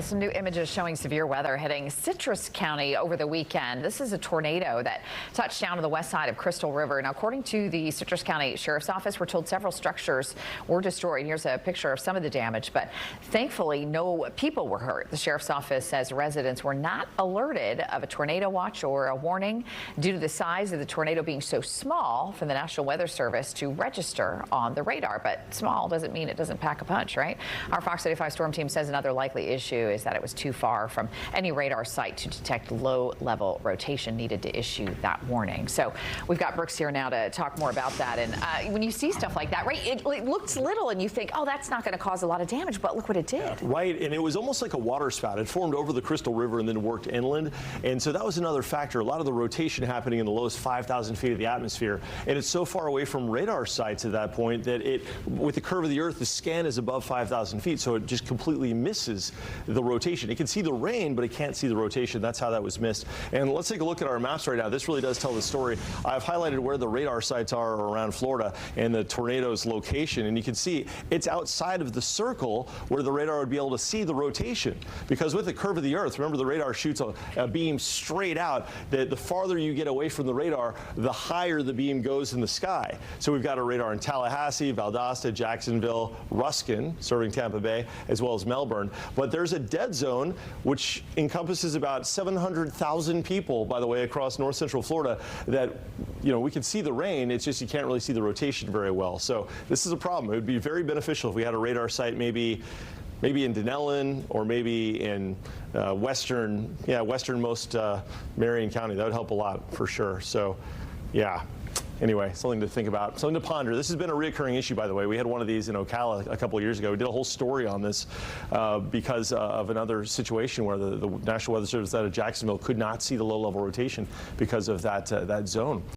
some new images showing severe weather hitting Citrus County over the weekend. This is a tornado that touched down on the west side of Crystal River. Now, according to the Citrus County Sheriff's Office, we're told several structures were destroyed. Here's a picture of some of the damage, but thankfully no people were hurt. The Sheriff's Office says residents were not alerted of a tornado watch or a warning due to the size of the tornado being so small for the National Weather Service to register on the radar. But small doesn't mean it doesn't pack a punch, right? Our Fox 85 storm team says another likely issue is that it was too far from any radar site to detect low-level rotation needed to issue that warning. So we've got Brooks here now to talk more about that. And when you see stuff like that, right, it looks little and you think, oh, that's not going to cause a lot of damage, but look what it did. Yeah, right, and it was almost like a water spout. It formed over the Crystal River and then worked inland. And so that was another factor. A lot of the rotation happening in the lowest 5,000 feet of the atmosphere. And it's so far away from radar sites at that point that with the curve of the Earth, the scan is above 5,000 feet. So it just completely misses the rotation. It can see the rain, but it can't see the rotation. That's how that was missed. And let's take a look at our maps right now. This really does tell the story. I've highlighted where the radar sites are around Florida and the tornado's location. And you can see it's outside of the circle where the radar would be able to see the rotation. Because with the curve of the Earth, remember the radar shoots a beam straight out. The farther you get away from the radar, the higher the beam goes in the sky. So we've got a radar in Tallahassee, Valdosta, Jacksonville, Ruskin, serving Tampa Bay, as well as Melbourne. But there's a dead zone which encompasses about 700,000 people, by the way, across north central Florida that, you know, we can see the rain. It's just you can't really see the rotation very well. So this is a problem. It would be very beneficial if we had a radar site maybe in Denellen or maybe in westernmost Marion County. That would help a lot for sure. So, yeah. Anyway, something to think about, something to ponder. This has been a reoccurring issue, by the way. We had one of these in Ocala a couple of years ago. We did a whole story on this because of another situation where the National Weather Service out of Jacksonville could not see the low-level rotation because of that zone.